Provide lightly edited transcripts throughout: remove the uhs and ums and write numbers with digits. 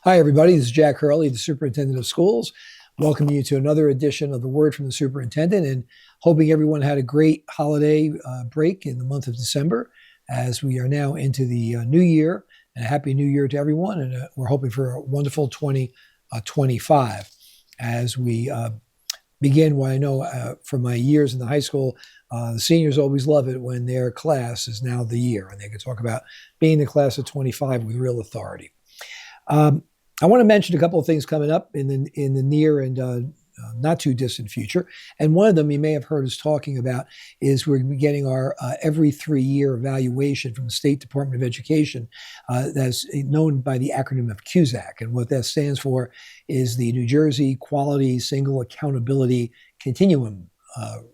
Hi, everybody. This is Jack Hurley, the Superintendent of Schools. Welcome you to another edition of the Word from the Superintendent, and hoping everyone had a great holiday break in the month of December as we are now into the new year. And a happy new year to everyone, and we're hoping for a wonderful 2025 as we begin what I know from my years in the high school. The seniors always love it when their class is now the year, and they can talk about being the class of 25 with real authority. I want to mention a couple of things coming up in the near and not too distant future. And one of them you may have heard us talking about is we're getting our every 3-year evaluation from the State Department of Education that's known by the acronym of CUSAC. And what that stands for is the New Jersey Quality Single Accountability Continuum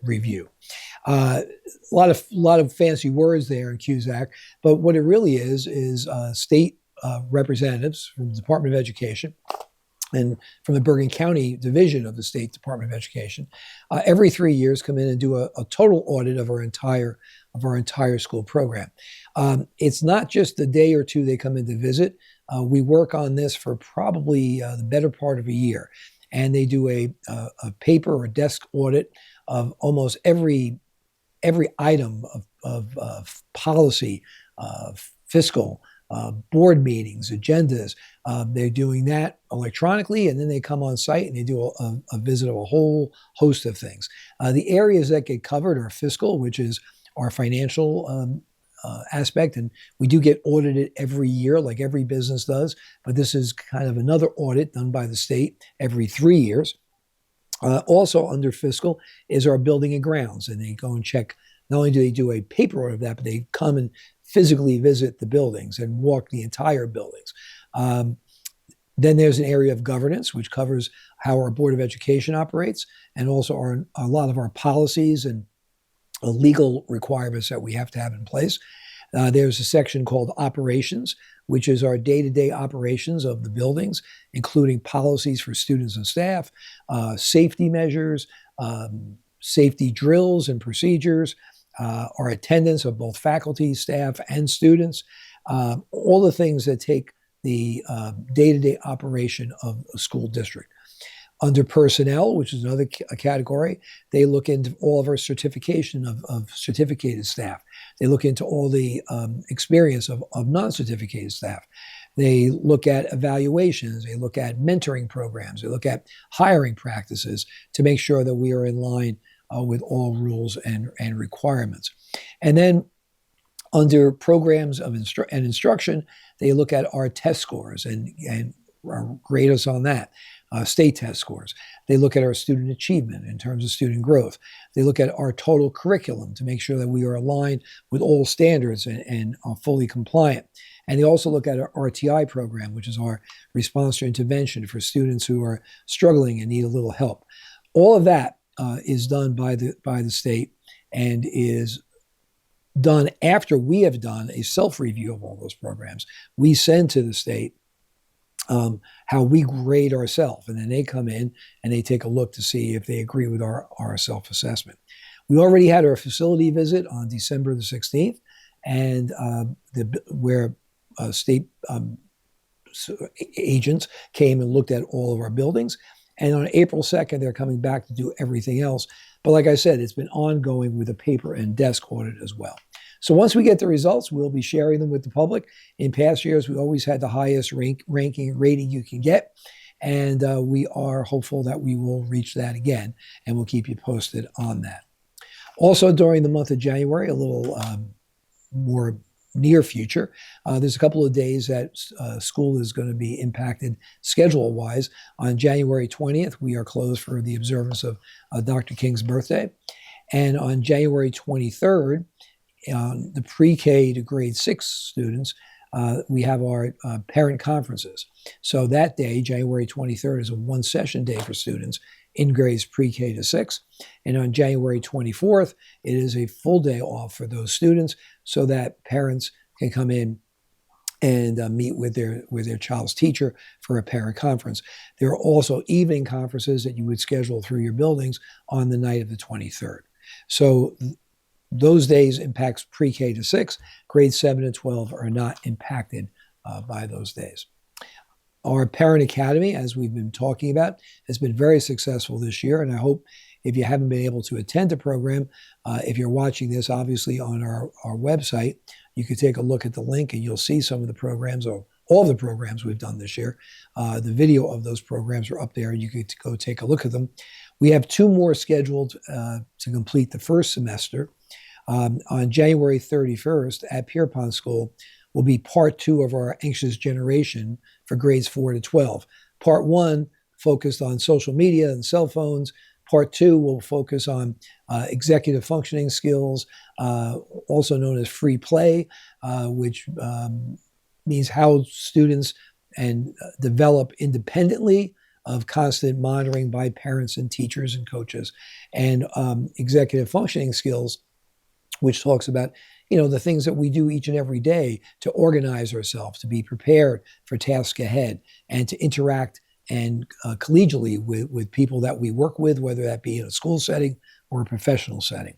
Review. A lot of fancy words there in CUSAC, but what it really is state representatives from the Department of Education and from the Bergen County Division of the State Department of Education, every 3 years come in and do a total audit of our entire school program. It's not just a day or two they come in to visit. We work on this for probably the better part of a year, and they do a paper or desk audit of almost every item of policy, fiscal, board meetings, agendas. They're doing that electronically, and then they come on site and they do a visit of a whole host of things. The areas that get covered are fiscal, which is our financial aspect, and we do get audited every year, like every business does, but this is kind of another audit done by the state every 3 years. Also under fiscal is our building and grounds, and they go and check. Not only do they do a paper audit of that, but they come and physically visit the buildings and walk the entire buildings. Then there's an area of governance, which covers how our Board of Education operates, and also a lot of our policies and legal requirements that we have to have in place. There's a section called operations, which is our day-to-day operations of the buildings, including policies for students and staff, safety measures, safety drills and procedures, our attendance of both faculty, staff, and students, all the things that take the day-to-day operation of a school district. Under personnel, which is another category, they look into all of our certification of certificated staff. They look into all the experience of non-certificated staff. They look at evaluations. They look at mentoring programs. They look at hiring practices to make sure that we are in line with all rules and requirements. And then under programs of instruction, they look at our test scores and grade us on that, state test scores. They look at our student achievement in terms of student growth. They look at our total curriculum to make sure that we are aligned with all standards and are fully compliant. And they also look at our RTI program, which is our response to intervention for students who are struggling and need a little help. All of that is done by the state and is done after we have done a self-review of all those programs. We send to the state how we grade ourselves, and then they come in and they take a look to see if they agree with our self-assessment. We already had our facility visit on December the 16th, and where state agents came and looked at all of our buildings. And on April 2nd, they're coming back to do everything else. But like I said, it's been ongoing with a paper and desk audit as well. So once we get the results, we'll be sharing them with the public. In past years, we always had the highest rating you can get. And we are hopeful that we will reach that again, and we'll keep you posted on that. Also, during the month of January, a little more near future, there's a couple of days that school is going to be impacted schedule-wise. On January 20th, we are closed for the observance of Dr. King's birthday. And on January 23rd, the pre-K to grade 6 students, we have our parent conferences. So that day, January 23rd, is a one-session day for students in grades pre-K to 6. And on January 24th, it is a full day off for those students so that parents can come in and meet with their child's teacher for a parent conference. There are also evening conferences that you would schedule through your buildings on the night of the 23rd. So those days impacts pre-K to 6. Grades 7 and 12 are not impacted by those days. Our Parent Academy, as we've been talking about, has been very successful this year. And I hope if you haven't been able to attend the program, if you're watching this, obviously on our website, you could take a look at the link and you'll see some of the programs, or all of the programs we've done this year. The video of those programs are up there. You could go take a look at them. We have 2 more scheduled to complete the first semester. On January 31st at Pierpont School will be part 2 of our Anxious Generation for grades 4 to 12. Part 1 focused on social media and cell phones. Part 2 will focus on executive functioning skills, also known as free play, which means how students develop independently of constant monitoring by parents and teachers and coaches, and executive functioning skills, which talks about the things that we do each and every day to organize ourselves, to be prepared for tasks ahead, and to interact and collegially with people that we work with, whether that be in a school setting or a professional setting.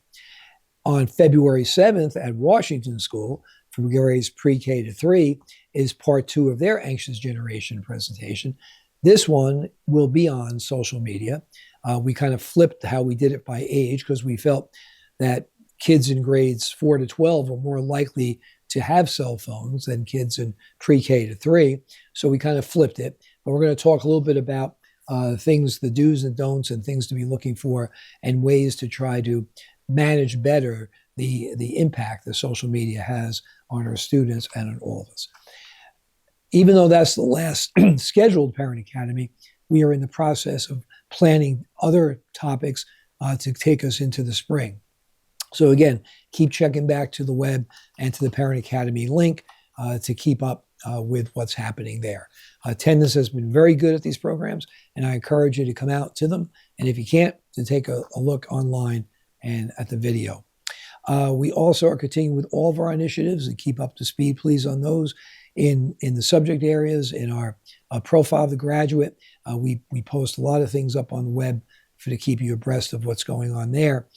On February 7th at Washington School, from grades pre-K to 3, is part 2 of their Anxious Generation presentation. This one will be on social media. We kind of flipped how we did it by age because we felt that kids in grades 4 to 12 are more likely to have cell phones than kids in pre-K to 3. So we kind of flipped it. But we're going to talk a little bit about things, the do's and don'ts, and things to be looking for, and ways to try to manage better the impact that social media has on our students and on all of us. Even though that's the last scheduled Parent Academy, we are in the process of planning other topics to take us into the spring. So again, keep checking back to the web and to the Parent Academy link to keep up with what's happening there. Attendance has been very good at these programs, and I encourage you to come out to them. And if you can't, to take a look online and at the video. We also are continuing with all of our initiatives, and keep up to speed, please, on those in the subject areas. In our profile of the graduate, we post a lot of things up on the web to keep you abreast of what's going on there.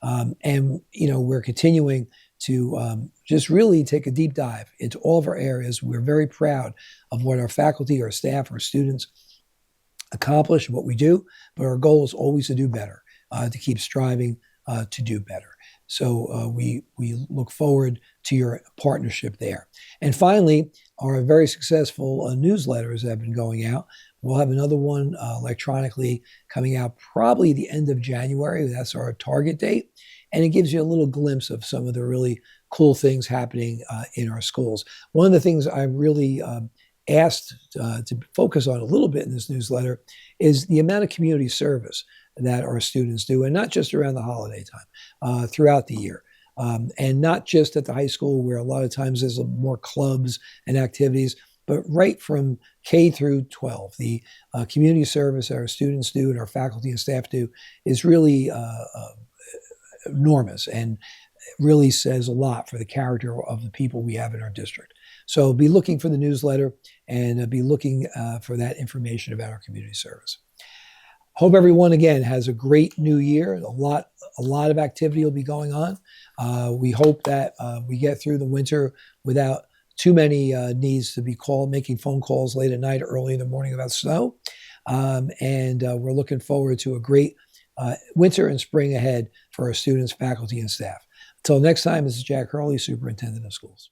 And we're continuing to just really take a deep dive into all of our areas. We're very proud of what our faculty, our staff, our students accomplish, what we do, but our goal is always to do better, to keep striving to do better. So we look forward to your partnership there. And finally, our very successful newsletters have been going out. We'll have another one electronically coming out probably the end of January. That's our target date. And it gives you a little glimpse of some of the really cool things happening in our schools. One of the things I'm really asked to focus on a little bit in this newsletter is the amount of community service that our students do, and not just around the holiday time, throughout the year. And not just at the high school, where a lot of times there's more clubs and activities, but right from K through 12. The community service that our students do and our faculty and staff do is really enormous, and really says a lot for the character of the people we have in our district. So be looking for the newsletter, and be looking for that information about our community service. Hope everyone, again, has a great new year. A lot of activity will be going on. We hope that we get through the winter without too many needs to be making phone calls late at night or early in the morning about snow. And we're looking forward to a great winter and spring ahead for our students, faculty, and staff. Until next time, this is Jack Hurley, Superintendent of Schools.